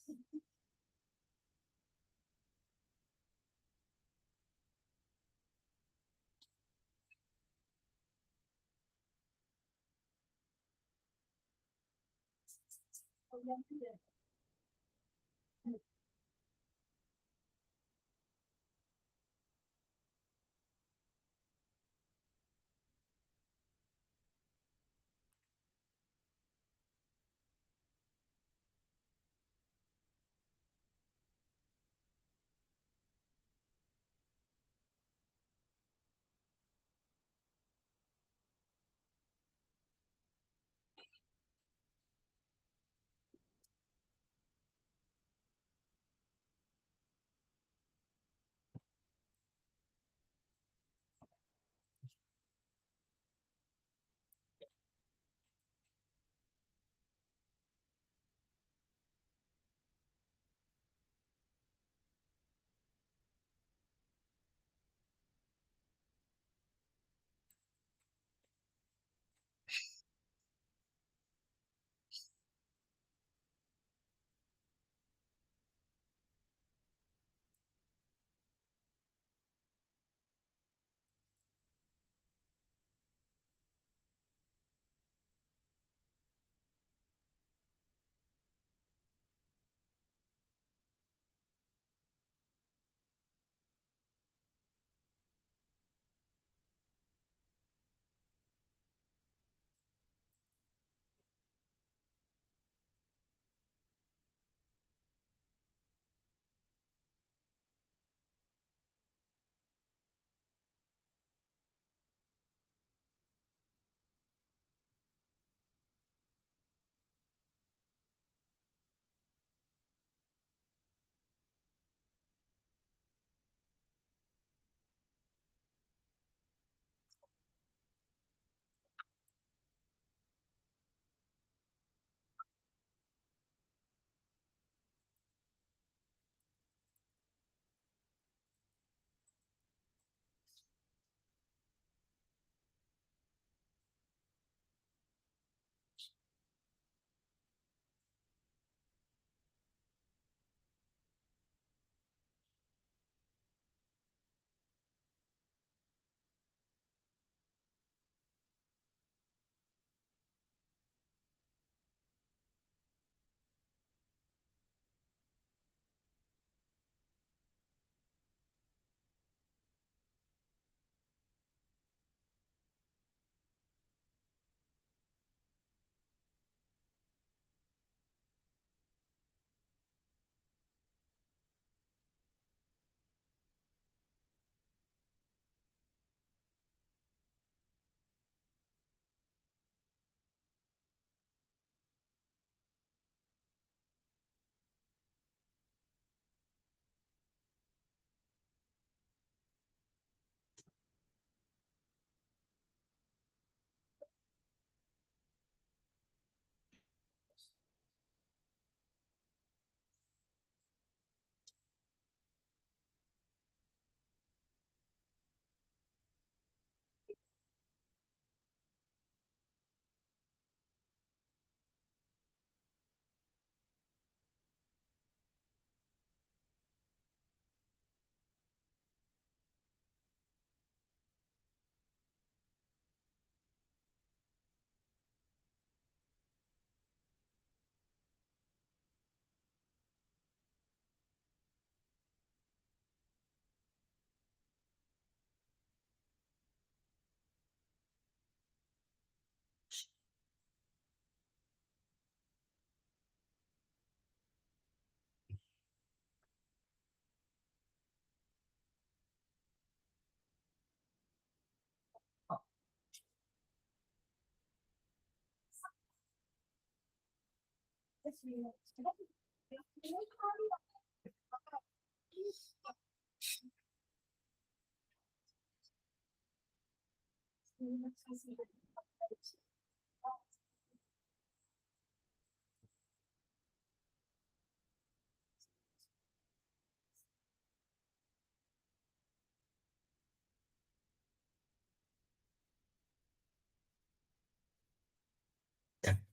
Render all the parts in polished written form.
Dạ,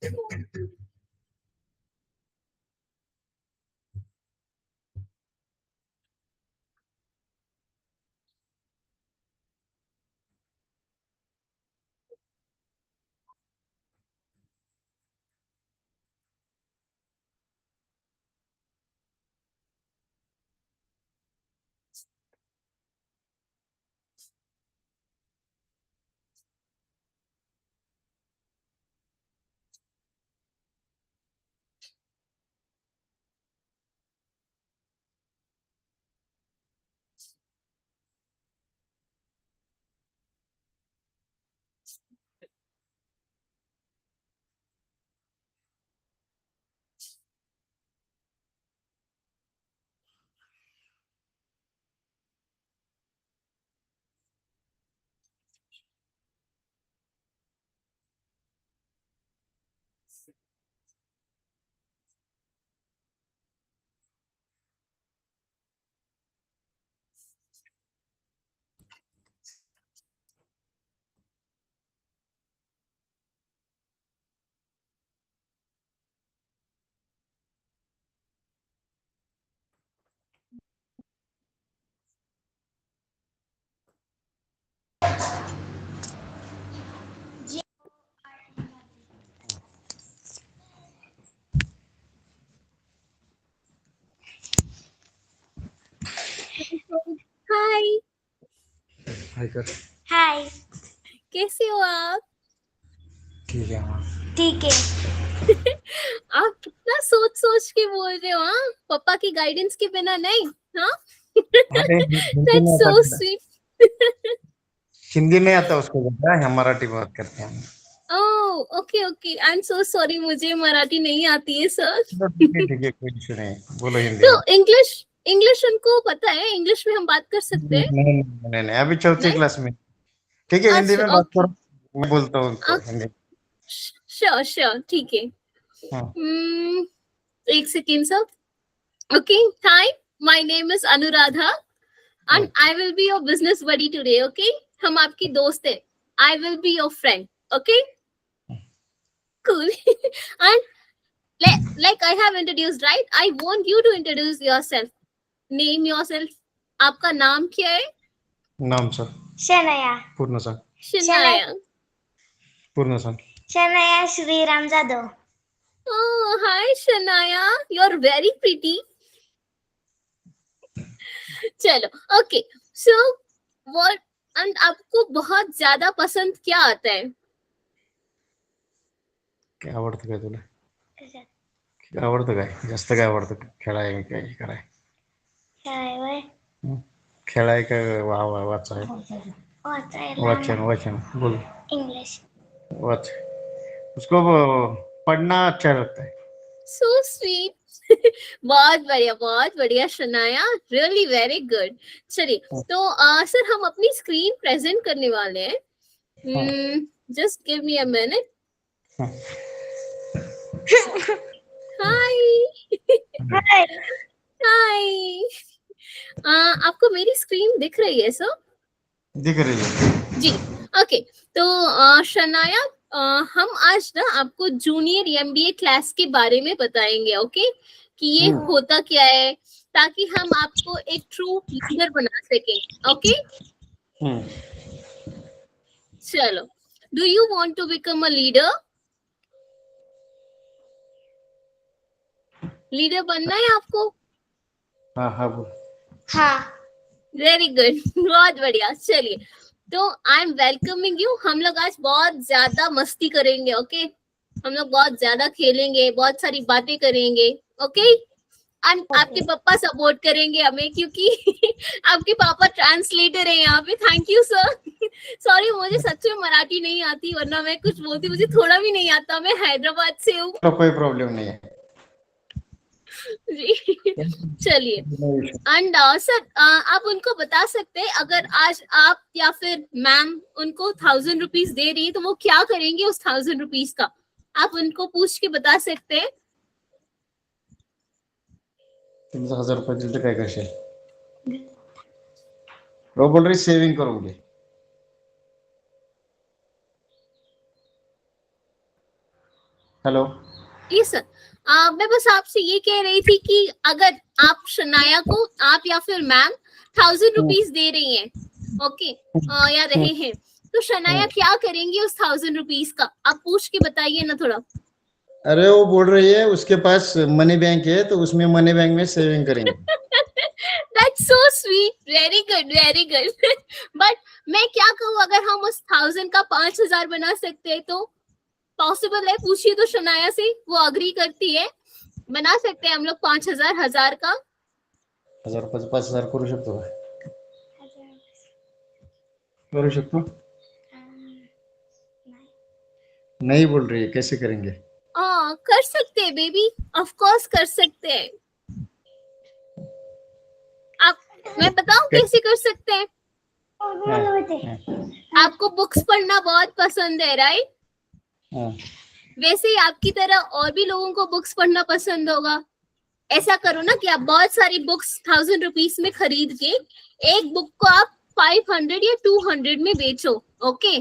em हाय। हाय कर। हाय। कैसे हो आप? ठीक है हाँ। ठीक है। आप कितना सोच सोच के बोल रहे हो, हाँ? पापा की गाइडेंस के बिना नहीं, हाँ? अरे हिंदी That's नहीं so आता बेटा, sweet. हिंदी नहीं आता उसको बेटा, हम मराठी बात करते हैं। Oh, okay okay, I am so sorry, मुझे मराठी नहीं आती है सर। चलो ठीक है, कोई इशू नहीं, बोलो हिंदी तो में। इंग्लिश इंग्लिश उनको पता है? इंग्लिश में हम बात कर सकते हैं? नहीं, अभी चौथी नहीं? क्लास में। ठीक है, हिंदी अच्छा, में बात ओके। करो, मैं बोलता हूँ उनको हिंदी। श्योर श्योर, ठीक है। हाँ एक second sir. Okay, hi, my name is Anuradha and I will be your business buddy today, okay? हम आपकी दोस्त है। I will be your friend, okay? Cool. And like I have introduced, right? I want you to introduce yourself. Name yourself. आपका नाम क्या है? नाम sir Shanaya. पूर्ण सांग, शनाया। पूर्ण सांग। Shanaya Shriram Jadhav. Oh, hi Shanaya. You're very pretty. चलो, okay. So, what? And आपको बहुत ज्यादा पसंद क्या आता है? काय आवडतं काय तुला? काय आवडतं काय? जास्त काय आवडतं? खेळाय काय कराय? खेळाय खेळाय काय वाचाय? वाचन वाचन बोल। इंग्लिश। वाच। उसको पढ़ना अच्छा लगता है। So sweet. बहुत बढ़िया शनाया, रियली वेरी गुड। चलिए, तो सर हम अपनी स्क्रीन प्रेजेंट करने वाले हैं। Just give me a minute. Hi. Hi. Hi. आपको मेरी स्क्रीन दिख रही है सर? दिख रही है जी, ओके। तो शनाया, हम आज ना आपको जूनियर एमबीए क्लास के बारे में बताएंगे, ओके? कि ये होता क्या है, ताकि हम आपको एक ट्रू लीडर बना सकें, ओके? चलो, do you want to become a leader? Leader बनना है आपको? हाँ हाँ बोल। हाँ। वेरी गुड, बहुत बढ़िया। चलिए, तो आई एम वेलकमिंग यू। हम लोग आज बहुत ज्यादा मस्ती करेंगे, ओके? हम लोग बहुत ज्यादा खेलेंगे, बहुत सारी बातें करेंगे, ओके? एंड आपके पापा सपोर्ट करेंगे हमें, क्योंकि आपके पापा ट्रांसलेटर है यहाँ पे। Thank you sir. सॉरी, मुझे सच में मराठी नहीं आती, वरना मैं कुछ बोलती, मुझे थोड़ा भी नहीं आता। मैं हैदराबाद से हूँ। तो कोई प्रॉब्लम नहीं है जी। चलिए, एंड सर आप उनको बता सकते हैं, अगर आज आप या फिर मैम उनको 1000 रुपीज दे रही है, तो वो क्या करेंगे उस 1000 रुपीज का? आप उनको पूछ के बता सकते हैं। तुमचं 1000 रुपये दिले तर काय करशील? वो बोल रही सेविंग करूंगी। हेलो। जी सर, मैं बस आपसे ये कह रही थी कि अगर आप शनाया को, आप या फिर मैम 1000 रुपीज दे रही हैं, ओके, या रहे हैं, तो शनाया क्या करेंगी उस 1000 रुपीज का? आप पूछ के बताइए ना थोड़ा। अरे वो बोल रही है उसके पास मनी बैंक है, तो उसमें मनी बैंक में सेविंग करेंगे। That's so sweet, very good, very good. But मैं क्या कहूँ, अगर हम उस 1000 का 5000 बना सकते हैं तो पॉसिबल है? पूछिए तो शनाया से, वो अग्री करती है? बना सकते हैं हम लोग 5000 1000 का? 1000 5000 करू शकतो का? करू शकतो? नहीं बोल रही है, कैसे करेंगे? कर सकते हैं बेबी, ऑफ कोर्स कर सकते हैं। आप, मैं बताऊं कैसे कर सकते हैं? आपको बुक्स पढ़ना बहुत पसंद है, राइट? वैसे ही आपकी तरह और भी लोगों को बुक्स पढ़ना पसंद होगा। ऐसा करो ना कि आप बहुत सारी बुक्स 1000 रुपीज में खरीद के एक बुक को आप 500 या 200 में बेचो, ओके?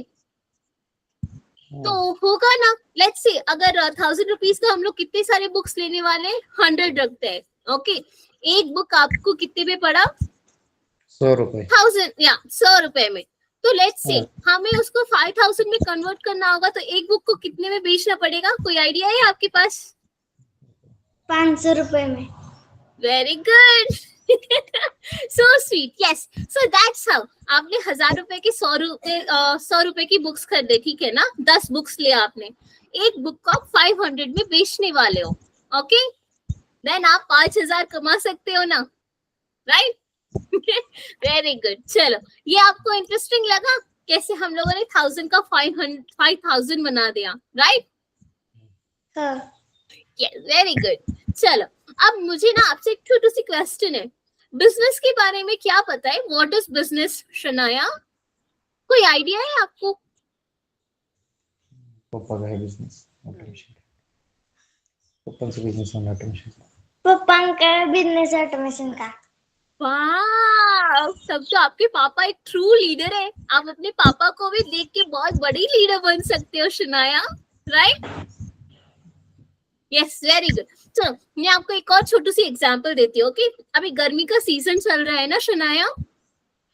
तो होगा ना। लेट्स से अगर 1000 रुपीज का हम लोग कितने सारे बुक्स लेने वाले हैं, 100 रखते हैं, ओके? एक बुक आपको कितने में पड़ा? 100 रुपए। 1000 या 100 रुपए में। तो लेट्स से हमें उसको 5000 में कन्वर्ट करना होगा, तो एक बुक को कितने में बेचना पड़ेगा? कोई आइडिया है आपके पास? 500 रुपए में। Very good. So sweet, yes. So that's how आपने 1000 रुपए की 100 रुपए की बुक्स खरीदे, ठीक है ना? 10 बुक्स लिया आपने, एक बुक को आप 500 में बेचने वाले हो, ओके? देन आप 5000 कमा सकते हो ना, राइट? Very good. चलो, ये आपको इंटरेस्टिंग लगा कैसे हम लोगों ने 1000 का 5000 बना दिया, राइट? हाँ. Yes, very good. चलो, अब मुझे ना आपसे एक छोटी सी क्वेश्चन है. बिजनेस के बारे में क्या पता है? What is business, Shanaya? कोई आइडिया है आपको? पापा का है बिजनेस ऑटोमेशन. पापा से बिजनेस ऑटोमेशन. पप्पा का बिजनेस ऑटोमेशन का. वाह, तब तो आपके पापा एक ट्रू लीडर है. आप अपने पापा को भी देख के बहुत बड़ी लीडर बन सकते हो, Shanaya, right? Yes, very good. चलो, मैं आपको एक और छोटी सी एग्जांपल देती हूँ. ओके, अभी गर्मी का सीजन चल रहा है ना, शनाया?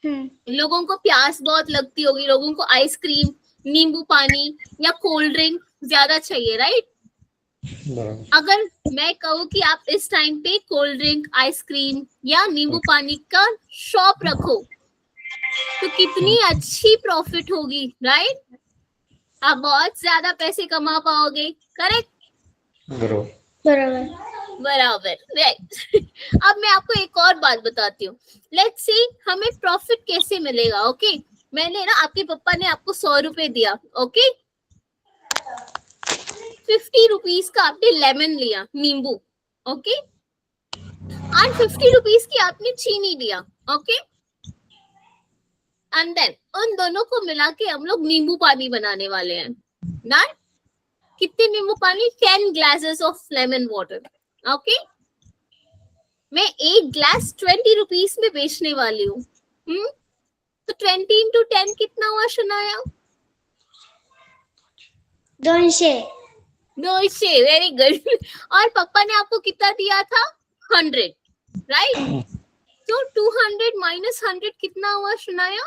लोगों को प्यास बहुत लगती होगी, लोगों को आइसक्रीम, नींबू पानी या कोल्ड ड्रिंक ज्यादा चाहिए, राइट? अगर मैं कहूँ कि आप इस टाइम पे कोल्ड ड्रिंक, आइसक्रीम या नींबू पानी का शॉप रखो, तो कितनी अच्छी प्रॉफिट होगी, राइट? आप बहुत ज्यादा पैसे कमा पाओगे, करेक्ट? बराबर. राइट. अब मैं आपको एक और बात बताती हूँ. लेट्स सी हमें प्रॉफिट कैसे मिलेगा. ओके, मैंने ना, आपके पापा ने आपको 100 रुपए दिया, ओके? 50 रुपीज का आपने लेमन लिया, नींबू, ओके? और 50 रुपीज की आपने चीनी लिया, ओके? एंड देन उन दोनों को मिला के हम लोग नींबू पानी बनाने वाले हैं ना. कितने नींबू पानी? 10 glasses of lemon water, okay? मैं एक ग्लास 20 रुपीज में बेचने वाली हूँ. तो 20 into 10 कितना हुआ, शनाया? 200. Very good. और पापा ने आपको कितना दिया था? 100, राइट? तो 200 minus 100 कितना हुआ, शनाया?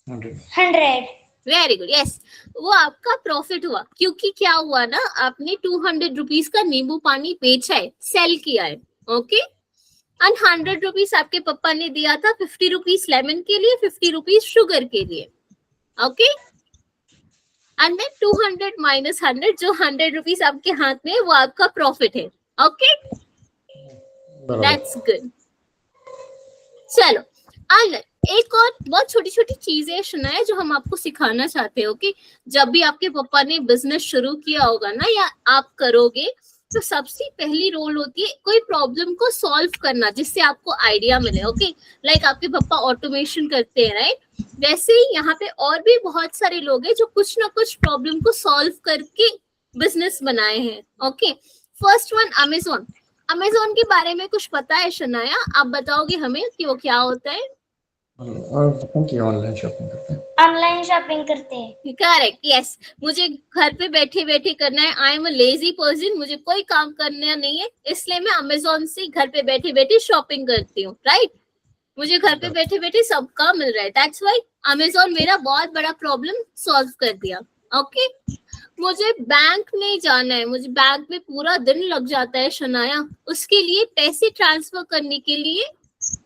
100. Very good, yes. वो आपका प्रॉफिट हुआ, क्योंकि क्या हुआ ना, आपने 200 रुपीज का नींबू पानी बेचा है, सेल किया है, ओके? एंड 100 रुपीज आपके पापा ने दिया था 50 रुपीज लेमन के लिए, 50 रुपीज शुगर के लिए, ओके? एंड देन 200 minus 100, जो 100 रुपीज आपके हाथ में है, वो आपका प्रॉफिट है, ओके? That's good. चलो, और एक और बहुत छोटी छोटी चीजें सुनाए जो हम आपको सिखाना चाहते हो कि जब भी आपके पापा ने बिजनेस शुरू किया होगा ना, या आप करोगे, तो सबसे पहली रोल होती है कोई प्रॉब्लम को सॉल्व करना, जिससे आपको आइडिया मिले, ओके? लाइक आपके पापा ऑटोमेशन करते हैं, राइट? वैसे ही यहाँ पे और भी बहुत सारे लोग हैं जो कुछ ना कुछ प्रॉब्लम को सॉल्व करके बिजनेस बनाए हैं, okay? First one, Amazon. Amazon के बारे में कुछ पता है, शनाया? आप बताओगे हमें कि वो क्या होता है? ऑनलाइन शॉपिंग करते हैं. ऑनलाइन शॉपिंग करते हैं. Correct, yes. मुझे घर पे बैठे बैठे करना है. I am a lazy person, मुझे कोई काम करना नहीं है, इसलिए मैं अमेजोन से घर पे बैठे बैठे शॉपिंग करती हूँ, राइट? मुझे घर पे बैठे बैठे सब काम मिल रहा है. दैट्स व्हाई अमेजोन मेरा बहुत बड़ा प्रॉब्लम सॉल्व कर दिया, ओके? मुझे बैंक नहीं जाना है, मुझे बैंक में पूरा दिन लग जाता है, शनाया. उसके लिए पैसे ट्रांसफर करने के लिए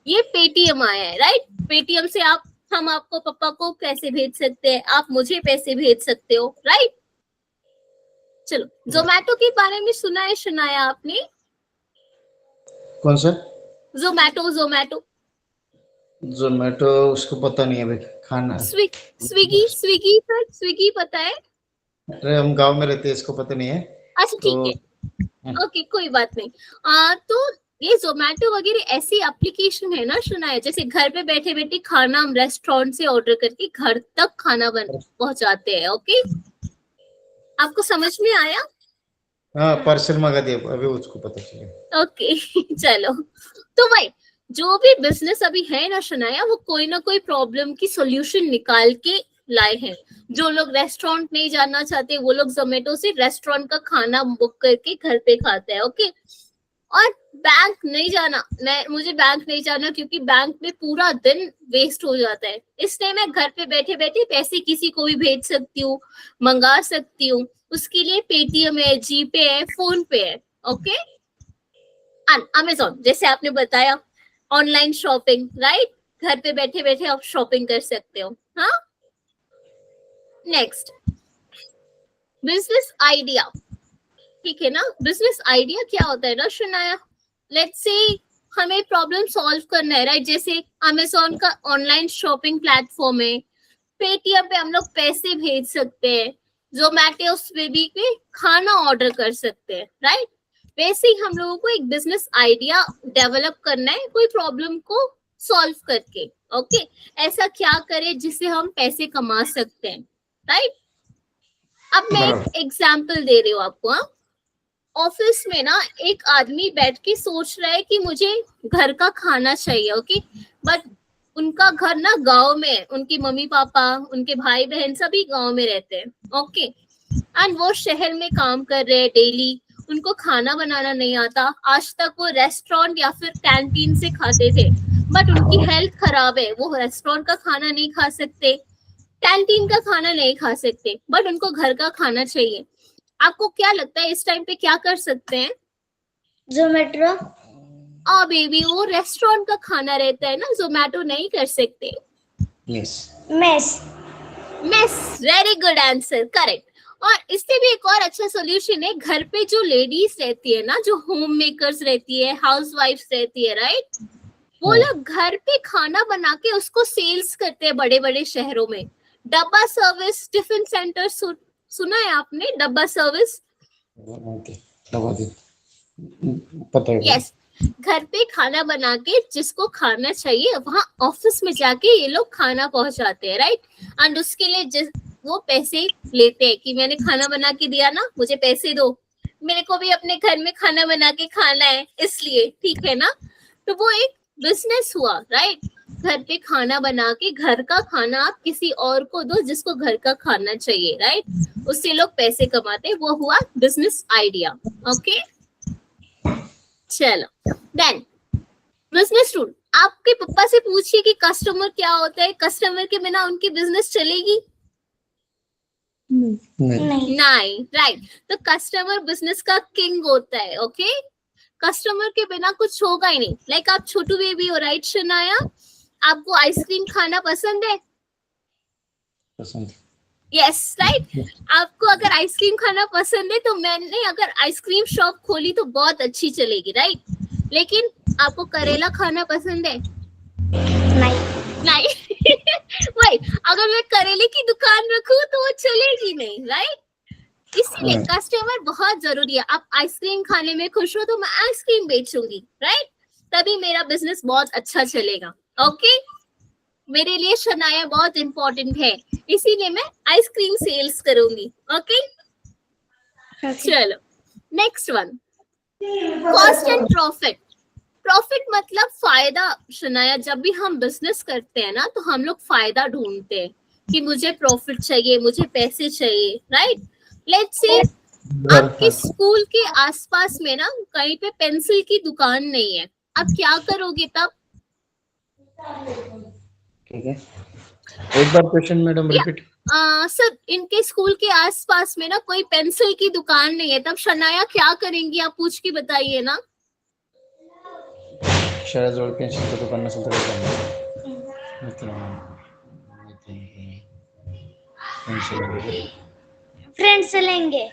ये पेटीएम आया है, राइट? पेटीएम से हम आपको, पापा को पैसे भेज सकते हैं, आप मुझे पैसे भेज सकते हो, राइट? चलो, जोमैटो के बारे में सुना है, शनाया, आपने? कौन सा? जोमैटो उसको पता नहीं है भाई. खाना. स्विगी पता है? अरे हम गांव में रहते हैं, इसको पता नहीं है. अच्छा, ठीक है, ओके, कोई बात नहीं. तो ये जोमैटो वगैरह ऐसी एप्लीकेशन है ना, शनाया, जैसे घर पे बैठे बैठे खाना हम रेस्टोरेंट से ऑर्डर करके घर तक खाना पहुंचाते हैं, ओके? आपको समझ में आया? हाँ, पार्सल मंगा दिया, अभी उसको पता चला. ओके. चलो, तो भाई जो भी बिजनेस अभी है ना, शनाया, वो कोई ना कोई प्रॉब्लम की सॉल्यूशन निकाल के लाए हैं. जो लोग रेस्टोरेंट नहीं जाना चाहते, वो लोग जोमेटो से रेस्टोरेंट का खाना बुक करके घर पे खाते हैं, ओके? और बैंक नहीं जाना, मुझे बैंक नहीं जाना क्योंकि बैंक में पूरा दिन वेस्ट हो जाता है, इसलिए मैं घर पे बैठे बैठे पैसे किसी को भी भेज सकती हूँ, मंगा सकती हूँ. उसके लिए पेटीएम है, जीपे है, फोन पे है, ओके? अमेजोन, जैसे आपने बताया, ऑनलाइन शॉपिंग, राइट? घर पे बैठे बैठे आप शॉपिंग कर सकते हो। हाँ, नेक्स्ट बिजनेस आइडिया, ठीक है ना? बिजनेस आइडिया क्या होता है ना शनाया? लेट्स से हमें प्रॉब्लम सॉल्व करना है, राइट? जैसे अमेज़न का ऑनलाइन शॉपिंग प्लेटफॉर्म है, पेटीएम पे हम लोग पैसे भेज सकते हैं, जोमैटो स्विगी पे खाना ऑर्डर कर सकते हैं, राइट? वैसे ही हम लोगों को एक बिजनेस आइडिया डेवलप करना है कोई प्रॉब्लम को सॉल्व करके। ओके, ऐसा क्या करें जिससे हम पैसे कमा सकते हैं, राइट? अब मैं एक एग्जाम्पल दे रही हूँ आपको। हाँ, ऑफिस में ना एक आदमी बैठ के सोच रहा है कि मुझे घर का खाना चाहिए, ओके, बट उनका घर ना गांव में है, उनकी मम्मी पापा, उनके भाई बहन सभी गांव में रहते हैं, ओके, एंड वो शहर में काम कर रहे हैं डेली, उनको खाना बनाना नहीं आता। आज तक वो रेस्टोरेंट या फिर कैंटीन से खाते थे, बट उनकी हेल्थ खराब है, वो रेस्टोरेंट का खाना नहीं खा सकते, कैंटीन का खाना नहीं खा सकते, बट उनको घर का खाना चाहिए। आपको क्या लगता है इस टाइम पे क्या कर सकते हैं? जोमेटो। बेबी, वो रेस्टोरेंट का खाना रहता है ना, जोमेटो नहीं कर सकते। Yes, mess. Mess, very good answer, correct. और इससे भी एक और अच्छा सोल्यूशन है, घर पे जो लेडीज रहती है ना, जो होम मेकर्स रहती है, हाउस वाइफ रहती है, राइट, वो लोग घर पे खाना बना के उसको सेल्स करते हैं बड़े बड़े शहरों में। डब्बा सर्विस, टिफिन सेंटर, सुना है आपने डब्बा सर्विस? पता है। यस, घर पे खाना बना के जिसको खाना चाहिए वहां ऑफिस में जाके ये लोग खाना पहुंचाते हैं, राइट? एंड उसके लिए वो पैसे लेते हैं कि मैंने खाना बना के दिया ना, मुझे पैसे दो, मेरे को भी अपने घर में खाना बना के खाना है इसलिए, ठीक है ना? तो वो एक बिजनेस हुआ, राइट? घर पे खाना बना के घर का खाना आप किसी और को दो जिसको घर का खाना चाहिए, राइट? उससे लोग पैसे कमाते, वो हुआ बिजनेस आइडिया। ओके, चलो देन बिजनेस रूल। आपके पापा से पूछिए कि कस्टमर क्या होता है, कस्टमर के बिना उनकी बिजनेस चलेगी? नहीं, राइट? तो कस्टमर बिजनेस का किंग होता है, ओके? कस्टमर के बिना कुछ होगा ही नहीं। लाइक आप छोटू बेबी हो, राइट शनाया? आपको आइसक्रीम खाना पसंद है? पसंद। Yes, right? आपको अगर आइसक्रीम खाना पसंद है तो मैंने अगर आइसक्रीम शॉप खोली तो बहुत अच्छी चलेगी, राइट? लेकिन आपको करेला खाना पसंद है? नहीं वही, अगर मैं करेले की दुकान रखूं तो वो चलेगी नहीं, राइट? इसीलिए कस्टमर बहुत जरूरी है। आप आइसक्रीम खाने में खुश हो तो मैं आइसक्रीम बेचूंगी, राइट? तभी मेरा बिजनेस बहुत अच्छा चलेगा। ओके, मेरे लिए शनाया बहुत इंपॉर्टेंट है, इसीलिए मैं आइसक्रीम सेल्स करूंगी। ओके, चलो next one, cost and profit. Profit मतलब फायदा शनाया। जब भी हम बिजनेस करते हैं ना तो हम लोग फायदा ढूंढते हैं कि मुझे प्रॉफिट चाहिए, मुझे पैसे चाहिए, राइट? लेट्स से आपके स्कूल के आसपास में ना कहीं पे पेंसिल की दुकान नहीं है, आप क्या करोगे तब? ठीक है, एक बार क्वेश्चन मैडम रिपीट। सर, इनके स्कूल के आसपास में ना कोई पेंसिल की दुकान नहीं है, तब शनाया क्या करेंगी? आप पूछ के बताइए ना। शाळेजवळ पेन्सिलचं दुकान नसेल तर काय करणार? फ्रेंड्स से लेंगे।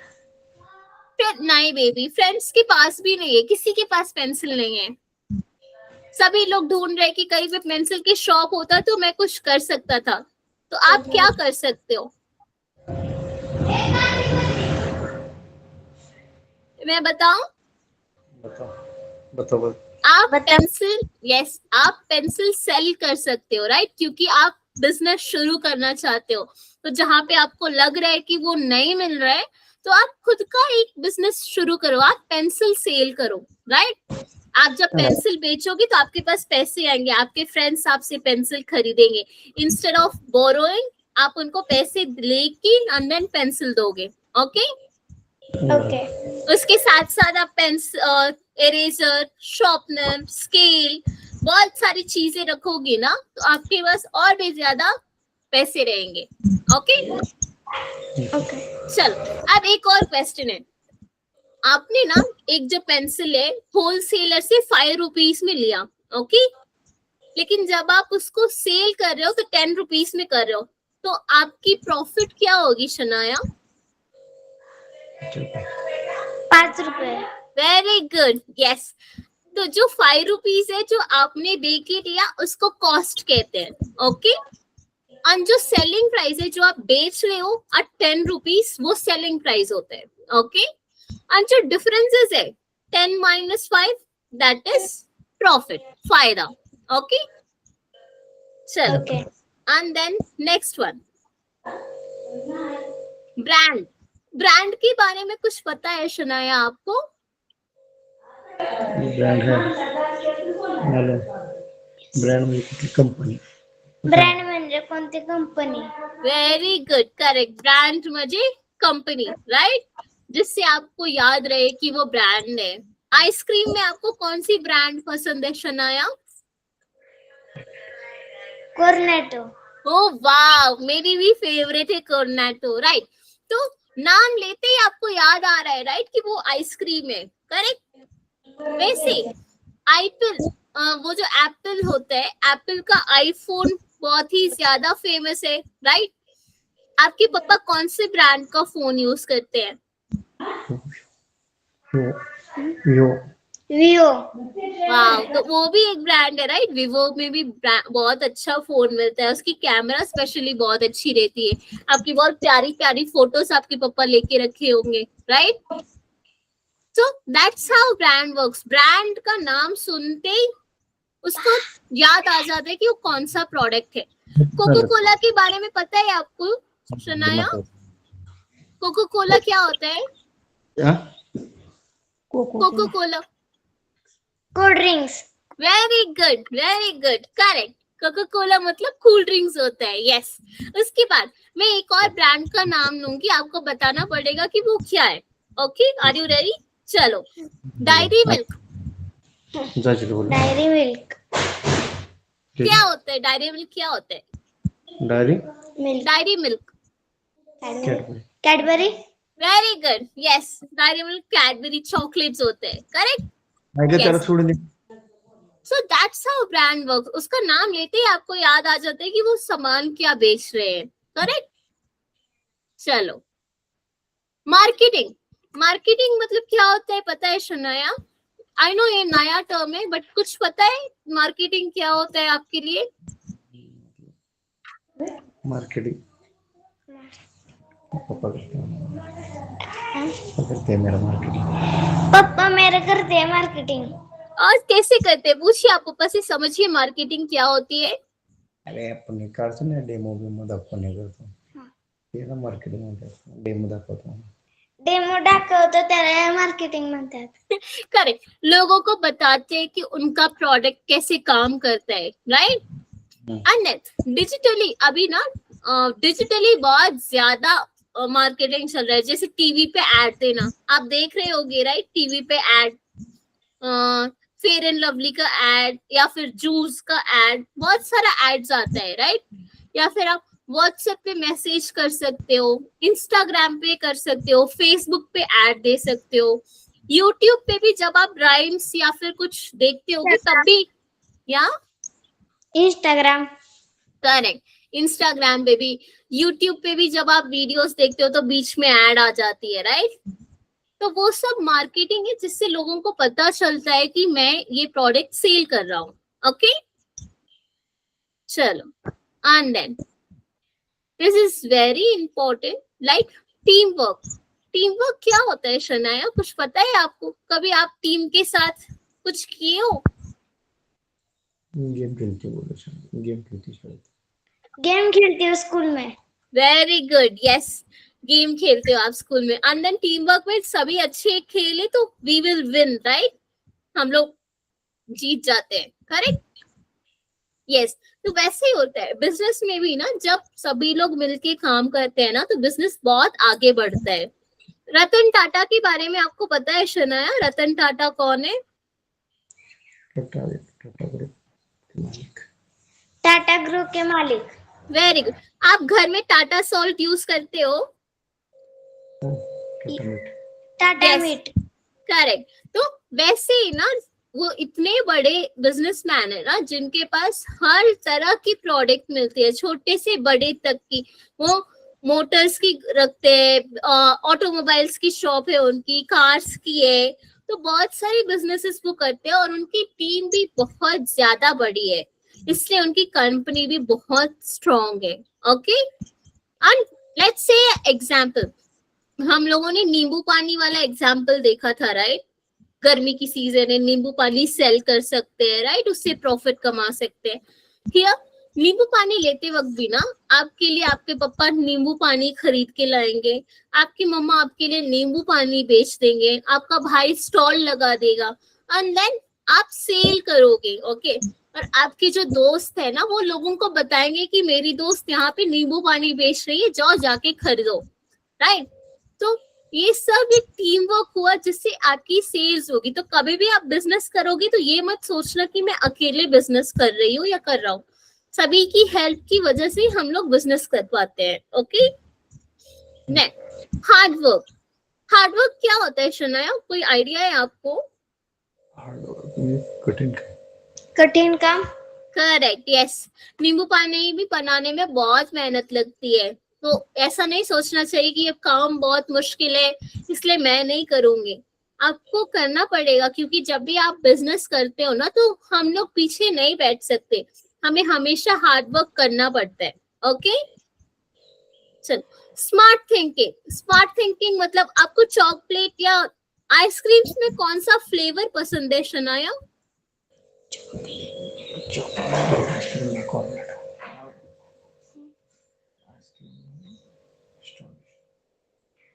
नहीं बेबी, फ्रेंड्स के पास भी नहीं है, किसी के पास पेंसिल नहीं है। सभी लोग ढूंढ रहे कि कहीं पे पेंसिल की शॉप होता तो मैं कुछ कर सकता था। तो आप क्या कर सकते हो? मैं बताऊं? बताओ। आप पेंसिल, यस, आप पेंसिल सेल कर सकते हो, राइट? क्योंकि आप बिजनेस शुरू करना चाहते हो, तो जहां पे आपको लग रहा है कि वो नहीं मिल रहा है तो आप खुद का एक बिजनेस शुरू करो, आप पेंसिल सेल करो, राइट? आप जब पेंसिल बेचोगे तो आपके पास पैसे आएंगे, आपके फ्रेंड्स आपसे पेंसिल खरीदेंगे। इंस्टेड ऑफ बोरोइंग आप उनको पैसे लेके एंड देन पेंसिल दोगे। Okay, okay. उसके साथ साथ आप पेंसिल, इरेजर, शार्पनर, स्केल, बहुत सारी चीजें रखोगे ना तो आपके पास और भी ज्यादा पैसे रहेंगे। Okay, okay. चलो अब एक और क्वेश्चन है। आपने ना एक जो पेंसिल है होलसेलर से 5 रुपीज में लिया, ओके, लेकिन जब आप उसको सेल कर रहे हो तो 10 रुपीस में कर रहे हो, तो आपकी प्रॉफिट क्या होगी शनाया? 5 रुपए। Very good, yes. तो जो 5 रुपीस है जो आपने दे के लिया उसको कॉस्ट कहते हैं, ओके। और जो सेलिंग प्राइस है जो आप बेच रहे हो एट 10 रुपीस, वो सेलिंग प्राइस होता है, ओके। और जो डिफरेंसेस है 10 माइनस 5 दैट इज प्रॉफिट, फायदा, ओके। चलो, okay. And then next one, brand. Brand के बारे में कुछ पता है शनाया आपको? ब्रँड है मला ब्रँड म्हणजे कुठली कंपनी ब्रँड म्हणजे कोणती company? Very good, correct. Brand म्हणजे कंपनी, राइट, जिससे आपको याद रहे कि वो ब्रांड है। आइसक्रीम में आपको कौन सी ब्रांड पसंद है शनाया? कोर्नेटो। ओ वाह, मेरी भी फेवरेट है कोर्नेटो, राइट। तो नाम लेते ही आपको याद आ रहा है, राइट, कि वो आइसक्रीम है, करेक्ट। वैसे एप्पल, वो जो एप्पल होता है, एप्पल का आईफोन बहुत ही ज्यादा फेमस है, राइट। आपके पापा कौन से ब्रांड का फोन यूज करते हैं? Vivo Vivo. वाह, तो वो भी एक ब्रांड है, राइट। विवो में भी बहुत अच्छा फोन मिलता है, उसकी कैमरा स्पेशली बहुत अच्छी रहती है। आपकी बहुत प्यारी प्यारी फोटोज आपके पापा लेके रखे होंगे, right. So that's how brand works. Brand का नाम सुनते ही उसको याद आ जाता है कि वो कौन सा प्रोडक्ट है। कोको कोला के बारे में पता है आपको शनाया? कोको कोला क्या होता है? Coco cola cold drinks. Very good, correct. Coco cola मतलब कूल ड्रिंक्स होता है, यस। उसके बाद मैं एक और ब्रांड का नाम लूंगी, आपको बताना पड़ेगा कि वो क्या है, ओके। Are you ready? चलो, डायरी मिल्क। Dairy Milk. क्या होता है डायरी मिल्क? क्या होता है Dairy Milk? Dairy Milk? Cadbury. Very good, yes. Dairy Milk Cadbury chocolates होते हैं, करेक्ट। त्याला सोडून दे so that's how brand works. उसका नाम लेते ही आपको याद आ जाता है कि वो सामान क्या बेच रहे हैं, करेक्ट। चलो, मार्केटिंग। मार्केटिंग मतलब क्या होता है पता है शनाया? आई नो ये नया टर्म है, बट कुछ पता है मार्केटिंग क्या होता है आपके लिए? मार्केटिंग करते मेरा मार्केटिंग। पप्पा मेरे करते हैं मार्केटिंग। और कैसे करते हैं? पूछिए आप पापा से, समझिए मार्केटिंग क्या होती है। अरे आपण हे काढतो ना डेमो बिमो दाखवणे करतो ते ना मार्केटिंग म्हणतात डेमो दाखवतो डेमो दाखवतो त्याला मार्केटिंग म्हणतात। करेक्ट, लोगों को बताते हैं कि उनका प्रोडक्ट कैसे काम करता है, राइट। एंड डिजिटली अभी ना डिजिटली बहुत ज्यादा मार्केटिंग चल रहा है। जैसे टीवी पे ऐड देना, आप देख रहे होगे, राइट। टीवी पे ऐड, फेयर एंड लवली का ऐड या फिर जूस का ऐड, बहुत सारा एड्स आता है, राइट। या फिर आप व्हाट्सएप पे मैसेज कर सकते हो, इंस्टाग्राम पे कर सकते हो, फेसबुक पे ऐड दे सकते हो, यूट्यूब पे भी जब आप राइम्स या फिर कुछ देखते होगे तब भी, या इंस्टाग्राम। करेक्ट, इंस्टाग्राम पे भी, यूट्यूब पे भी जब आप वीडियोस देखते हो तो बीच में ऐड आ जाती है, राइट। तो वो सब मार्केटिंग है, जिससे लोगों को पता चलता है कि मैं ये प्रोडक्ट सेल कर रहा हूँ, ओके। चलो, and then this is very important, like team work. Team work क्या होता है शनाया? कुछ पता है आपको? कभी आप टीम के साथ कुछ किए हो? गेम खेलते बोलो गेम खेलती हूँ स्कूल में। Very good, yes. गेम खेलते हो आप स्कूल में, एंड देन टीम वर्क में सभी अच्छे खेले तो वी विल विन, राइट। हम लोग जीत जाते हैं, करेक्ट, यस। तो वैसे ही होता है बिजनेस में भी ना, जब सभी लोग मिलके काम करते हैं ना तो बिजनेस बहुत आगे बढ़ता है। रतन टाटा के बारे में आपको पता है शनाया? रतन टाटा कौन है? टाटा ग्रुप के मालिक। Very good. आप घर में टाटा सॉल्ट यूज करते हो? टाटा Yes. मीट। करेक्ट। तो वैसे ही ना वो इतने बड़े बिजनेसमैन है ना, जिनके पास हर तरह की प्रोडक्ट मिलती है, छोटे से बड़े तक की। वो मोटर्स की रखते हैं, ऑटोमोबाइल्स की शॉप है उनकी, कार्स की है, तो बहुत सारी बिजनेसेस वो करते हैं और उनकी टीम भी बहुत ज्यादा बड़ी है, इसलिए उनकी कंपनी भी बहुत स्ट्रॉन्ग है। Okay, and let's say example, हम लोगों ने नींबू पानी वाला एग्जांपल देखा था, राइट? गर्मी की सीजन है, नींबू पानी सेल कर सकते हैं, राइट? उससे प्रॉफिट कमा सकते हैं। ठीक है, नींबू पानी लेते वक्त भी ना आपके लिए आपके पापा नींबू पानी खरीद के लाएंगे, आपकी मम्मा आपके लिए नींबू पानी बेच देंगे, आपका भाई स्टॉल लगा देगा, एंड देन आप सेल करोगे। ओके, और आपके जो दोस्त है ना, वो लोगों को बताएंगे कि मेरी दोस्त यहाँ पे नींबू पानी बेच रही है, जाओ जाके खरीदो, राइट? तो ये सब एक टीम वर्क हुआ जिससे आपकी सेल्स होगी। तो कभी भी आप बिजनेस करोगे तो ये मत सोचना कि मैं अकेले बिजनेस कर रही हूँ या कर रहा हूँ, सभी की हेल्प की वजह से हम लोग बिजनेस कर पाते हैं। Okay, next, hard work. Hard work क्या होता है शनाया, कोई आइडिया है आपको? कठिन काम। Correct, yes. नींबू पानी भी बनाने में बहुत मेहनत लगती है, तो ऐसा नहीं सोचना चाहिए कि ये काम बहुत मुश्किल है इसलिए मैं नहीं करूंगी। आपको करना पड़ेगा, क्योंकि जब भी आप बिजनेस करते हो ना, तो हम लोग पीछे नहीं बैठ सकते, हमें हमेशा हार्ड वर्क करना पड़ता है। ओके, चलो, स्मार्ट थिंकिंग। स्मार्ट थिंकिंग मतलब आपको चॉकलेट या आइसक्रीम्स में कौन सा फ्लेवर पसंद है शनाया?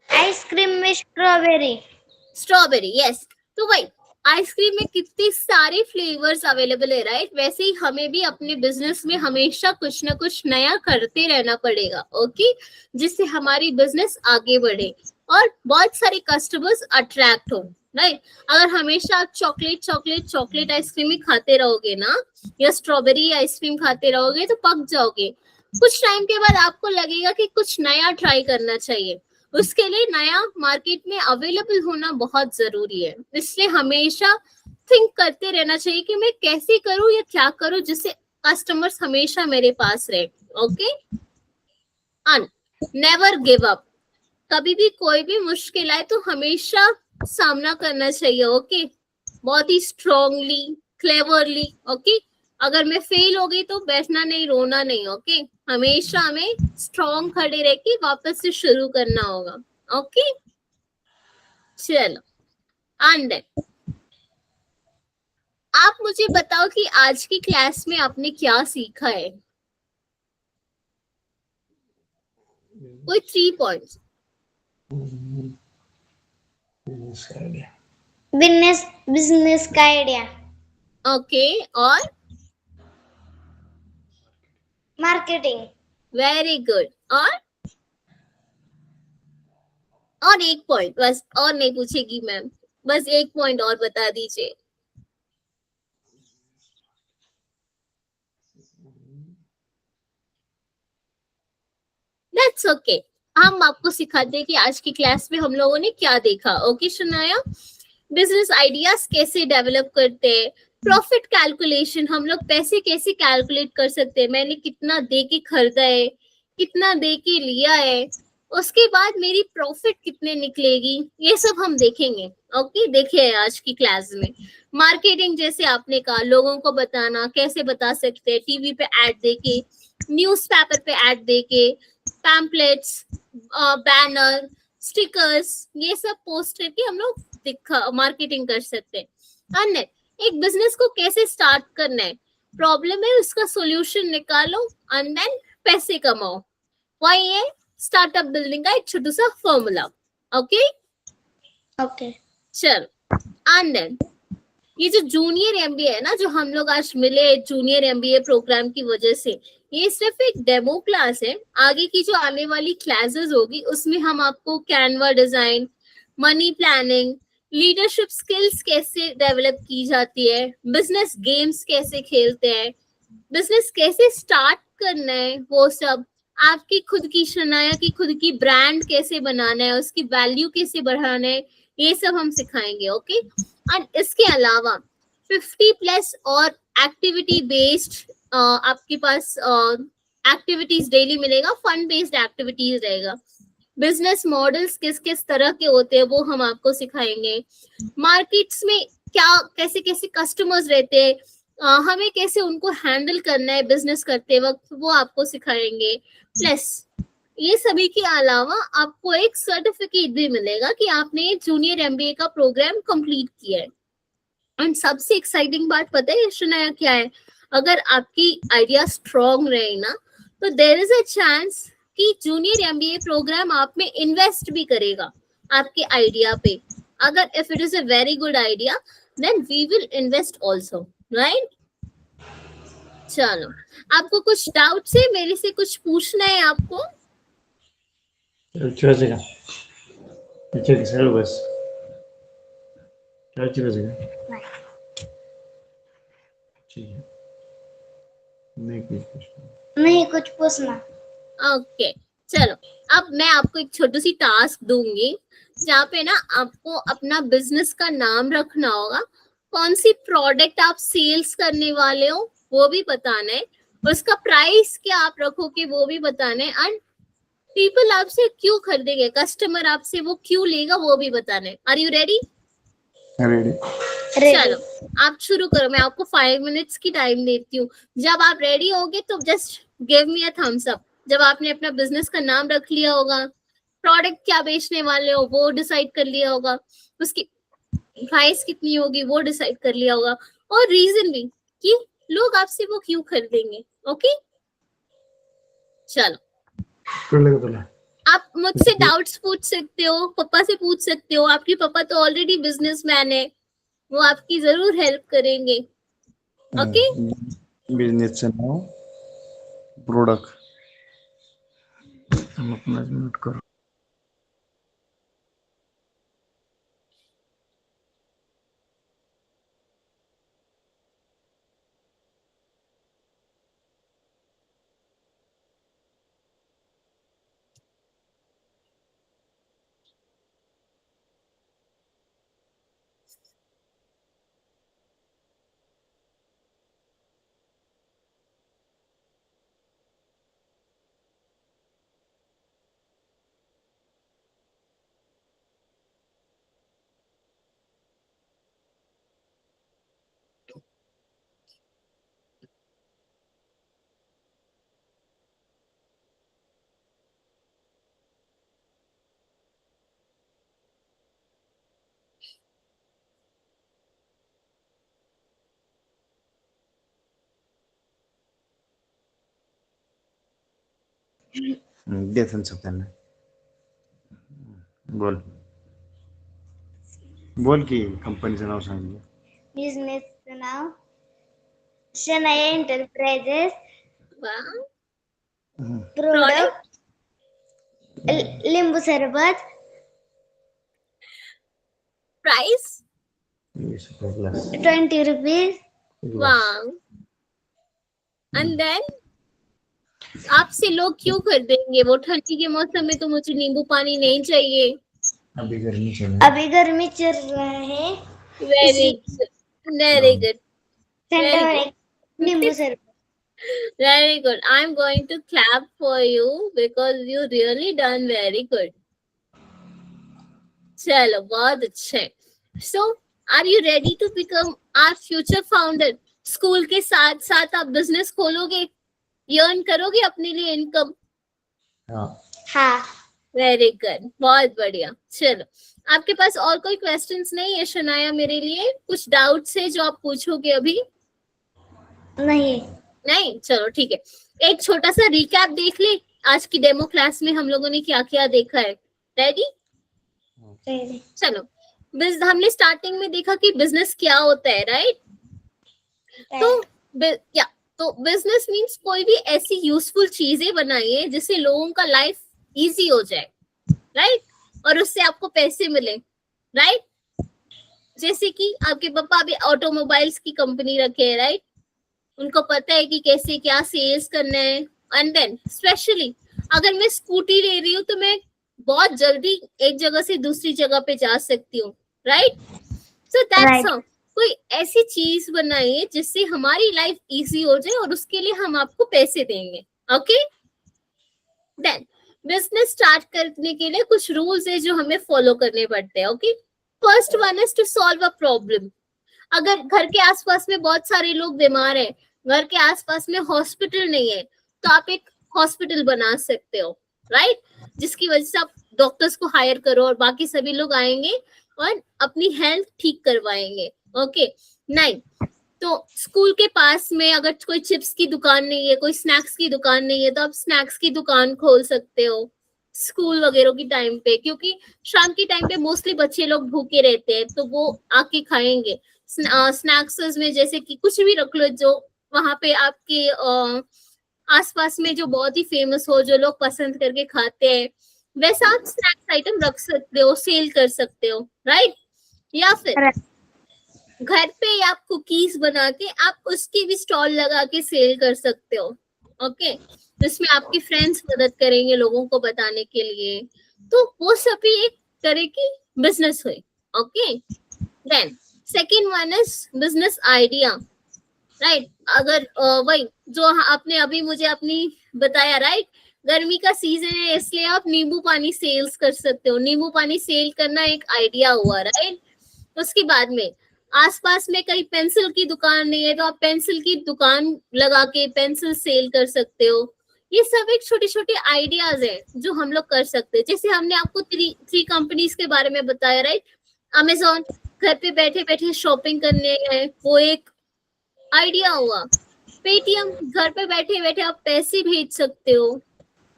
आइसक्रीम में स्ट्रॉबेरी। Strawberry, yes. तो भाई आइसक्रीम में कितने सारे फ्लेवर्स अवेलेबल है, राइट? वैसे ही हमें भी अपने बिजनेस में हमेशा कुछ ना कुछ नया करते रहना पड़ेगा, ओके, जिससे हमारी बिजनेस आगे बढ़े और बहुत सारे कस्टमर्स अट्रैक्ट हो, राइट? अगर हमेशा आप चॉकलेट चॉकलेट चॉकलेट आइसक्रीम ही खाते रहोगे ना, या स्ट्रॉबेरी आइसक्रीम खाते रहोगे, तो पक जाओगे। कुछ टाइम के बाद आपको लगेगा कि कुछ नया ट्राई करना चाहिए, उसके लिए नया मार्केट में अवेलेबल होना बहुत जरूरी है। इसलिए हमेशा थिंक करते रहना चाहिए कि मैं कैसे करूं या क्या करूं जिससे कस्टमर्स हमेशा मेरे पास रहे। Okay, and never give up. कभी भी कोई भी मुश्किल आए तो हमेशा सामना करना चाहिए। ओके, बहुत ही स्ट्रांगली, क्लेवरली। ओके, अगर मैं फेल हो गई तो बैठना नहीं, रोना नहीं। ओके, हमेशा हमें स्ट्रांग खड़े रह के वापस से शुरू करना होगा। ओके, चलो, एंड आप मुझे बताओ कि आज की क्लास में आपने क्या सीखा है? कोई 3 पॉइंट्स। बिजनेस का आइडिया। ओके, और मार्केटिंग। Very good. और एक पॉइंट बस, और नहीं पूछेगी मैम, बस एक पॉइंट और बता दीजिए। दैट्स ओके, हम आपको सिखाते हैं कि आज की क्लास में हम लोगों ने क्या देखा। ओके शनाया, बिजनेस आइडियाज कैसे डेवलप करते हैं, प्रॉफिट कैलकुलेशन, हम लोग पैसे कैसे कैलकुलेट कर सकते हैं, मैंने कितना दे के खरीदा है, कितना दे के लिया है, उसके बाद मेरी प्रॉफिट कितने निकलेगी, ये सब हम देखेंगे। ओके, देखिए आज की क्लास में मार्केटिंग, जैसे आपने कहा, लोगों को बताना, कैसे बता सकते हैं, टीवी पे ऐड देके, न्यूज़पेपर पे ऐड देके, पैम्पलेट्स, बैनर, स्टिकर्स, ये सब पोस्ट करके हम लोग मार्केटिंग कर सकते हैं। और एक बिजनेस को कैसे स्टार्ट करना है, प्रॉब्लम है उसका सॉल्यूशन निकालो एंड देन पैसे कमाओ, वही है स्टार्टअप बिल्डिंग का एक छोटा सा फॉर्मूला। ओके ओके, चलो, एंड देन ये जो जूनियर एमबीए है ना, जो हम लोग आज मिले जूनियर एमबीए प्रोग्राम की वजह से, ये सिर्फ एक डेमो क्लास है। आगे की जो आने वाली क्लासेस होगी उसमें हम आपको Canva design, money planning, leadership skills कैसे डेवलप की जाती है, बिजनेस गेम्स कैसे खेलते हैं, बिजनेस कैसे स्टार्ट करना है, वो सब, आपकी खुद की शनाया की खुद की ब्रांड कैसे बनाना है, उसकी वैल्यू कैसे बढ़ाना है, ये सब हम सिखाएंगे। ओके, और इसके अलावा 50 प्लस और एक्टिविटी बेस्ड आपके पास एक्टिविटीज डेली मिलेगा, फन बेस्ड एक्टिविटीज रहेगा। बिजनेस मॉडल्स किस किस तरह के होते हैं वो हम आपको सिखाएंगे। मार्केट्स में क्या कैसे कैसे कस्टमर्स रहते हैं, हमें कैसे उनको हैंडल करना है बिजनेस करते वक्त, वो आपको सिखाएंगे। प्लस ये सभी के अलावा आपको एक सर्टिफिकेट भी मिलेगा कि आपने जूनियर एमबीए का प्रोग्राम कंप्लीट किया है। एंड सबसे एक्साइटिंग बात पता है यशनाया क्या है? अगर आपकी आइडिया स्ट्रॉन्ग रहे ना, तो देयर इज अ चांस कि जूनियर एमबीए प्रोग्राम आप में इन्वेस्ट भी करेगा आपके आइडिया पे। अगर if it is a very good idea then we will invest also, right? चलो, आपको कुछ डाउट्स है, मेरे से कुछ पूछना है आपको? बजेगा पीछे की साइड बस क्या बजेगा? ठीक है, नहीं कुछ पूछना। ओके चलो, अब मैं आपको एक छोटी सी टास्क दूंगी जहाँ पे ना आपको अपना बिजनेस का नाम रखना होगा, कौन सी प्रोडक्ट आप सेल्स करने वाले हो वो भी बताना है, उसका प्राइस क्या आप रखोगे वो भी बताना है, एंड पीपल आपसे क्यों खरीदेंगे, कस्टमर आपसे वो क्यों लेगा वो भी बताना है। Are you ready? रेडी। चलो आप शुरू करो, मैं आपको 5 मिनट्स की टाइम देती हूँ। जब आप रेडी होगे तो just give me a thumbs up. जब आपने अपना बिजनेस का नाम रख लिया होगा, प्रोडक्ट क्या बेचने वाले हो वो डिसाइड कर लिया होगा, उसकी प्राइस कितनी होगी वो डिसाइड कर लिया होगा, और रीजन भी कि लोग आपसे वो क्यों खरीदेंगे। ओके चलो, आप मुझसे डाउट्स पूछ सकते हो, पापा से पूछ सकते हो, आपके पापा तो ऑलरेडी बिजनेसमैन है, वो आपकी जरूर हेल्प करेंगे। ओके बिजनेस नाउ प्रोडक्ट हम अपना म्यूट करो। दे सकते बोल की कंपनीचं नाव सांगितलं। बिझनेस नाव शनाया एंटरप्राइजेस, प्रोडक्ट लिंबू सरबत, प्राइस 20 रुपीज। वाह, एंड देन आपसे लोग क्यों खरीदेंगे? वो ठंडी के मौसम में तो मुझे नींबू पानी नहीं चाहिए, अभी गर्मी चल रहा है। वेरी गुड, वेरी गुड, ठंडा होने नींबू सरबत। very good. I'm going to clap for you because you really done very good. चलो बहुत अच्छे। So are you ready to become our future founder? School के साथ साथ आप बिजनेस खोलोगे, अर्न करोगे अपने लिए इनकम? हाँ। वेरी गुड, बहुत बढ़िया। चलो, आपके पास और कोई क्वेश्चंस नहीं है शनाया मेरे लिए? कुछ डाउट्स है जो आप पूछोगे अभी? नहीं, चलो ठीक है, एक छोटा सा रिकैप देख ले आज की डेमो क्लास में हम लोगों ने क्या क्या देखा है। रेडी? चलो, हमने स्टार्टिंग में देखा कि बिजनेस क्या होता है, राइट? तो बिजनेस मीन्स कोई भी ऐसी यूजफुल चीजें बनाइए जिससे लोगों का लाइफ इजी हो जाए, राइट? और उससे आपको पैसे मिले, राइट? जैसे कि आपके पापा अभी ऑटोमोबाइल्स की कंपनी रखे है, राइट? उनको पता है कि कैसे क्या सेल्स करना है। एंड देन स्पेशली अगर मैं स्कूटी ले रही हूँ तो मैं बहुत जल्दी एक जगह से दूसरी जगह पे जा सकती हूँ, राइट? सो दैट्स हाउ कोई ऐसी चीज बनाइए जिससे हमारी लाइफ इजी हो जाए और उसके लिए हम आपको पैसे देंगे. ओके. देन बिजनेस स्टार्ट करने के लिए कुछ रूल्स है जो हमें फॉलो करने पड़ते हैं. Okay. First one is to solve a problem. अगर घर के आसपास में बहुत सारे लोग बीमार हैं, घर के आसपास में हॉस्पिटल नहीं है, तो आप एक हॉस्पिटल बना सकते हो, राइट? जिसकी वजह से आप डॉक्टर्स को हायर करो और बाकी सभी लोग आएंगे और अपनी हेल्थ ठीक करवाएंगे. ओके. 9. तो स्कूल के पास में अगर कोई चिप्स की दुकान नहीं है, कोई स्नैक्स की दुकान नहीं है, तो आप स्नैक्स की दुकान खोल सकते हो स्कूल वगैरह की टाइम पे, क्योंकि शाम के टाइम पे मोस्टली बच्चे लोग भूखे रहते हैं, तो वो आके खाएंगे. स्नैक्स में जैसे कि कुछ भी रख लो जो वहां पे आपके आसपास में जो बहुत ही फेमस हो, जो लोग पसंद करके खाते हैं, वैसा आप स्नैक्स आइटम रख सकते हो, सेल कर सकते हो, राइट? या फिर घर पे आप कुकीज बना के आप उसकी भी स्टॉल लगा के सेल कर सकते हो. ओके. जिसमें आपके फ्रेंड्स मदद करेंगे लोगों को बताने के लिए, तो वो सभी एक तरह की बिजनेस हुई. Okay. Then second one is business idea, right? अगर वही जो आपने अभी मुझे अपनी बताया, राइट? गर्मी का सीजन है इसलिए आप नींबू पानी सेल्स कर सकते हो. नींबू पानी सेल करना एक आइडिया हुआ, राइट? उसके बाद में आसपास में कहीं पेंसिल की दुकान नहीं है, तो आप पेंसिल की दुकान लगा के पेंसिल सेल कर सकते हो. ये सब एक छोटे छोटे आइडियाज है जो हम लोग कर सकते हैं. जैसे हमने आपको थ्री कंपनीज के बारे में बताया, राइट? अमेजोन घर पे बैठे बैठे शॉपिंग करने है, वो एक आइडिया हुआ. पेटीएम घर पे बैठे बैठे आप पैसे भेज सकते हो.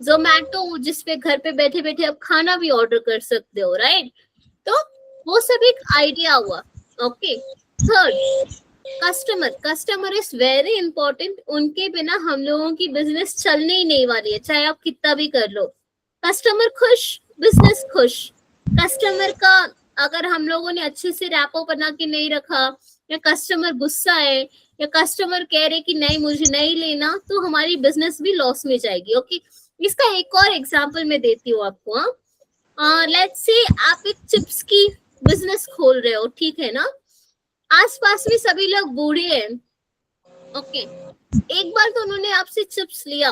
जोमैटो जिसपे घर पे बैठे बैठे आप खाना भी ऑर्डर कर सकते हो, राइट? तो वो सब एक आइडिया हुआ. Okay. Third, customer is very important. उनके बिना हम लोगों की बिजनेस चलने ही नहीं वाली है, चाहे आप कितना भी कर लो. कस्टमर खुश, बिजनेस खुश. कस्टमर का अगर हम लोगों ने अच्छे से रैपो बना के नहीं रखा, या कस्टमर गुस्सा है, या कस्टमर कह रहे कि नहीं मुझे नहीं लेना, तो हमारी बिजनेस भी लॉस में जाएगी. ओके. इसका एक और एग्जांपल मैं देती हूँ आपको. लेट्स से आप एक चिप्स की बिजनेस खोल रहे हो, ठीक है ना? आसपास में सभी लोग बूढ़े हैं. ओके. एक बार तो उन्होंने आपसे चिप्स लिया,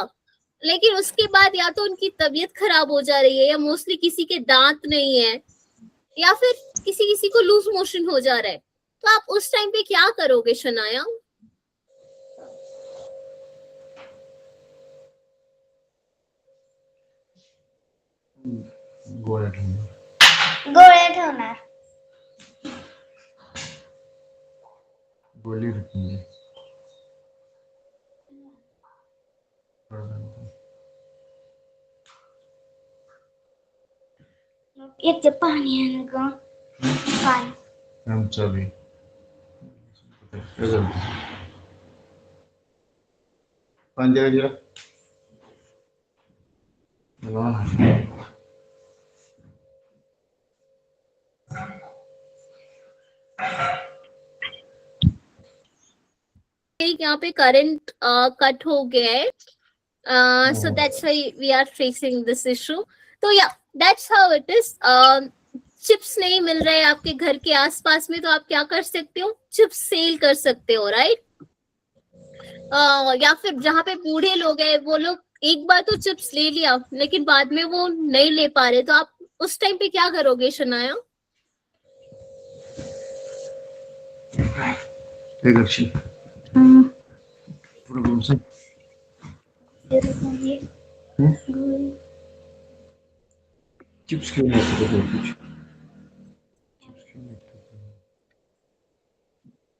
लेकिन उसके बाद या तो उनकी तबीयत खराब हो जा रही है, या मोस्टली किसी के दांत नहीं है, या फिर किसी किसी को लूज मोशन हो जा रहा है. तो आप उस टाइम पे क्या करोगे शनाया? गोळ्या ठेवणार. गोळ्या ठेवणार. गोळी रखनी. याचे पाणी आण ग. पाणी. आमचा बी. पंजाबी यहाँ पे करंट कट हो गया है, so that's why we are facing this issue. तो या that's how it is. Chips नहीं मिल रहे आपके घर के आसपास में, तो आप क्या कर सकते हो? चिप्स सेल कर सकते हो, राइट? या फिर जहाँ पे बूढ़े लोग हैं, वो लोग एक बार तो चिप्स ले लिया, लेकिन बाद में वो नहीं ले पा रहे, तो आप उस टाइम पे क्या करोगे शनाया? चिप्स क्यों नहीं खाते?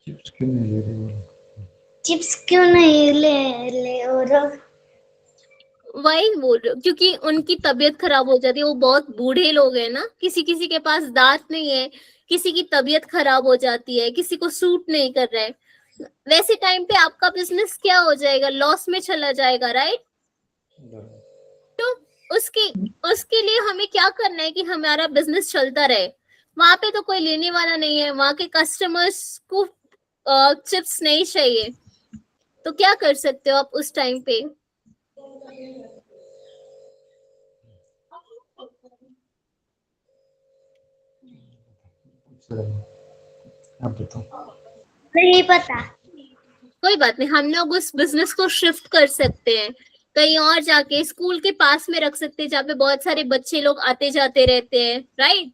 चिप्स क्यों नहीं ले रहे? चिप्स क्यों नहीं ले और वही बोल रहे हो, क्योंकि उनकी तबीयत खराब हो जाती है. वो बहुत बूढ़े लोग हैं ना, किसी किसी के पास दांत नहीं है, किसी की तबीयत खराब हो जाती है, किसी को सूट नहीं कर रहा है. वैसे टाइम पे आपका बिजनेस क्या हो जाएगा? लॉस में चला जाएगा, राइट? तो उसके लिए हमें क्या करना है कि हमारा बिजनेस चलता रहे. वहां पे तो कोई लेने वाला नहीं है, वहां के कस्टमर्स को चिप्स नहीं चाहिए, तो क्या कर सकते हो आप उस टाइम पे? आप बताओ. नहीं पता। कोई बात नहीं, हम लोग उस बिजनेस को शिफ्ट कर सकते हैं कहीं और जाके, स्कूल के पास में रख सकते हैं जहाँ पे बहुत सारे बच्चे लोग आते जाते रहते हैं, राइट।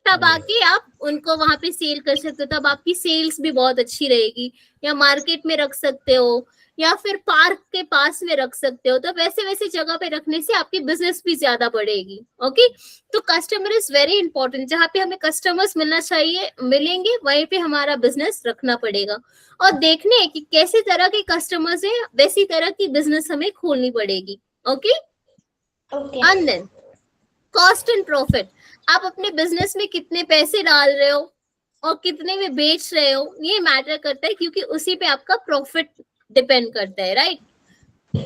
तब आके आप उनको वहां पे सेल कर सकते हो, तब आपकी सेल्स भी बहुत अच्छी रहेगी। या मार्केट में रख सकते हो, या फिर पार्क के पास में रख सकते हो। तो वैसे वैसे जगह पे रखने से आपकी बिजनेस भी ज्यादा बढ़ेगी। ओके, तो कस्टमर इज वेरी इंपॉर्टेंट। जहाँ पे हमें कस्टमर्स मिलना चाहिए मिलेंगे, वहीं पे हमारा बिजनेस रखना पड़ेगा। और देखने कि कैसे तरह के कस्टमर्स है, वैसी तरह की बिजनेस हमें खोलनी पड़ेगी। Okay, okay. And then cost and profit. आप अपने बिजनेस में कितने पैसे डाल रहे हो और कितने में बेच रहे हो, ये मैटर करता है, क्योंकि उसी पे आपका प्रॉफिट डिपेंड करता है, राइट।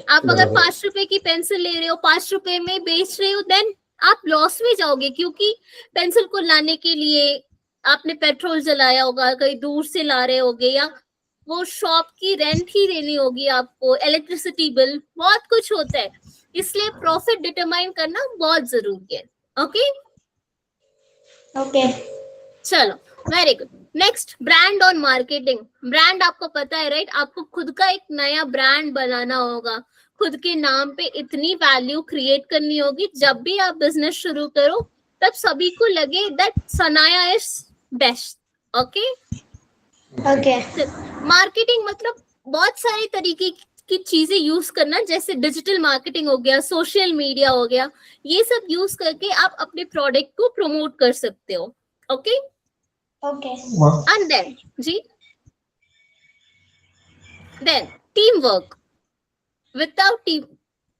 आप अगर 5 रुपए की पेंसिल ले रहे हो, 5 रुपए में बेच रहे हो, देन आप लॉस में जाओगे, क्योंकि पेंसिल को लाने के लिए आपने पेट्रोल जलाया होगा, कहीं दूर से ला रहे होगे, या वो शॉप की रेंट ही देनी होगी आपको, इलेक्ट्रिसिटी बिल, बहुत कुछ होता है। इसलिए प्रॉफिट डिटरमाइन करना बहुत जरूरी है। Okay, okay. चलो, वेरी गुड। नेक्स्ट, ब्रांड और मार्केटिंग। ब्रांड आपको पता है, राइट। आपको खुद का एक नया ब्रांड बनाना होगा, खुद के नाम पे इतनी वैल्यू क्रिएट करनी होगी, जब भी आप बिजनेस शुरू करो तब सभी को लगे that Sanaya is best. Okay, okay. Marketing मतलब बहुत सारे तरीके की चीजें यूज करना, जैसे डिजिटल मार्केटिंग हो गया, सोशल मीडिया हो गया, ये सब यूज करके आप अपने प्रोडक्ट को प्रमोट कर सकते हो। Okay, okay. एंड देन जी, then team work. Without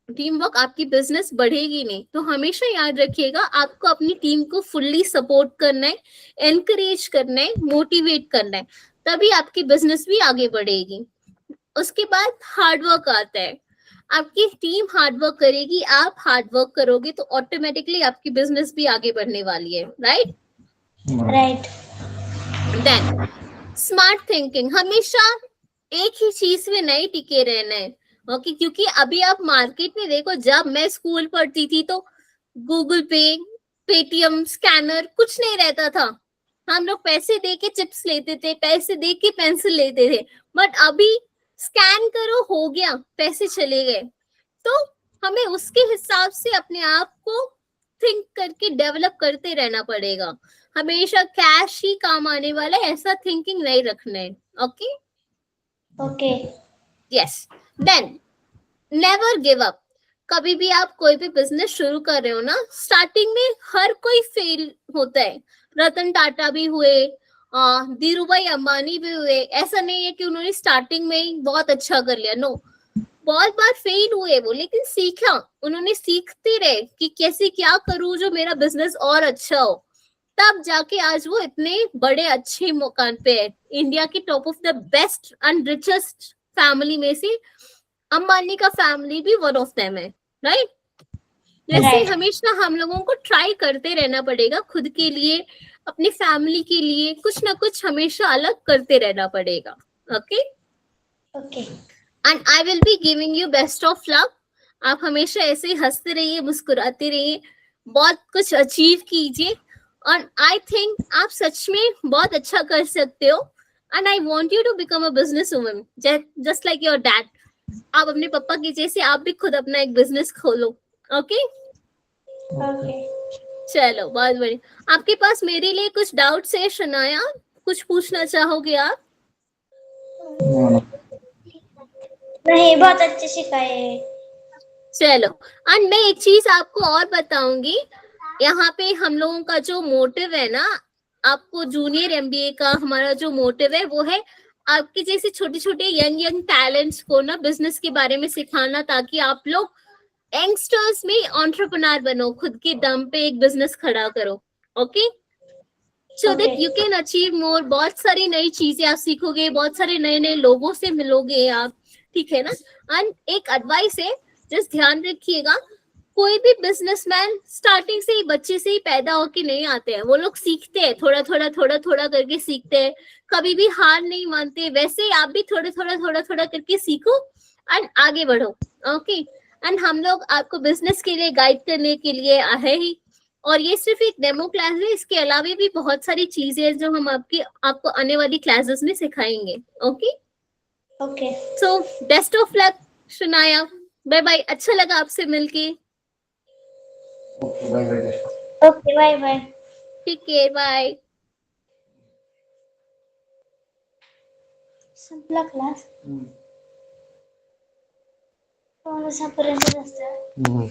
team work आपकी बिजनेस बढ़ेगी नहीं। तो हमेशा याद रखिएगा, आपको अपनी टीम को फुल्ली सपोर्ट करना है, एनकरेज करना है, मोटिवेट करना है, तभी आपकी बिजनेस भी आगे बढ़ेगी। उसके बाद हार्डवर्क आता है। आपकी टीम हार्डवर्क करेगी, आप हार्डवर्क करोगे, तो ऑटोमेटिकली आपकी बिजनेस भी आगे बढ़ने वाली है, right. Right. Then smart thinking. हमेशा एक ही चीज में नहीं टिके रहना है। ओके, क्योंकि अभी आप मार्केट में देखो, जब मैं स्कूल पढ़ती थी तो गूगल पे, पेटीएम, स्कैनर कुछ नहीं रहता था। हम लोग पैसे दे के चिप्स लेते थे, पैसे दे के पेंसिल लेते थे। बट अभी स्कैन करो, हो गया, पैसे चले गए। तो हमें उसके हिसाब से अपने आप को थिंक करके डेवलप करते रहना पड़ेगा। हमेशा कैश ही काम आने वाला है, ऐसा थिंकिंग नहीं रखना है। Okay, okay. Yes. Then never give up. कभी भी आप कोई भी बिजनेस शुरू कर रहे हो ना, स्टार्टिंग में हर कोई फेल होता है। रतन टाटा भी हुए, धीरूभाई अंबानी भी हुए। ऐसा नहीं है कि उन्होंने स्टार्टिंग में ही बहुत अच्छा कर लिया, नो, बहुत बार फेल हुए वो, लेकिन सीखा। उन्होंने सीखते रहे कि कैसे क्या करूं जो मेरा बिजनेस और अच्छा हो, तब जाके आज वो इतने बड़े अच्छे मुकाम पे है। इंडिया की top of the best and richest family में से अंबानी का फैमिली भी वन ऑफ देम है, राइट। जैसे हमेशा हम लोगों को ट्राई करते रहना पड़ेगा, खुद के लिए, अपनी फैमिली के लिए कुछ ना कुछ हमेशा अलग करते रहना पड़ेगा। Okay, okay. And I will be giving you best of luck. आप हमेशा ऐसे ही हंसते रहिए, मुस्कुराते रहिए, बहुत कुछ अचीव कीजिए, और आई थिंक आप सच में बहुत अच्छा कर सकते हो। And I want you to become a business woman just like your dad. आप अपने पापा की जैसे आप भी खुद अपना एक बिजनेस खोलो। Okay, okay. चलो, बहुत बढ़िया। आपके पास मेरे लिए कुछ डाउट्स है शनाया, कुछ पूछना चाहोगे आप? नहीं, बहुत अच्छे सिखाए। चलो, एंड मैं एक चीज आपको और बताऊंगी। यहाँ पे हम लोगों का जो मोटिव है ना, आपको जूनियर एमबीए का हमारा जो मोटिव है वो है आपके जैसे छोटे छोटे यंग टैलेंट्स को ना बिजनेस के बारे में सिखाना, ताकि आप लोग यंगस्टर्स में एंटरप्रेन्योर बनो, खुद के दम पे एक बिजनेस खड़ा करो। Okay, so that you can achieve more. बहुत सारी नई चीजें आप सीखोगे, बहुत सारे नए नए लोगों से मिलोगे आप, ठीक है ना। एंड एक एडवाइस है, जस्ट ध्यान रखिएगा, कोई भी बिजनेसमैन स्टार्टिंग से ही, बच्चे से ही पैदा होके नहीं आते हैं। वो लोग सीखते हैं, थोड़ा थोड़ा करके सीखते हैं, कभी भी हार नहीं मानते। वैसे ही आप भी थोड़ा करके सीखो एंड आगे बढ़ो। ओके, एंड हम लोग आपको बिजनेस के लिए गाइड करने के लिए है ही। और ये सिर्फ एक डेमो क्लास है, इसके अलावा भी बहुत सारी चीजें हैं जो हम आपको आने वाली क्लासेस में सिखाएंगे। Okay okay so best of luck Shanaya, bye bye, अच्छा लगा आपसे मिलके। Okay bye bye. Okay bye bye. ठीक है, बाय। संपला क्लास 5:पर्यंत असतं.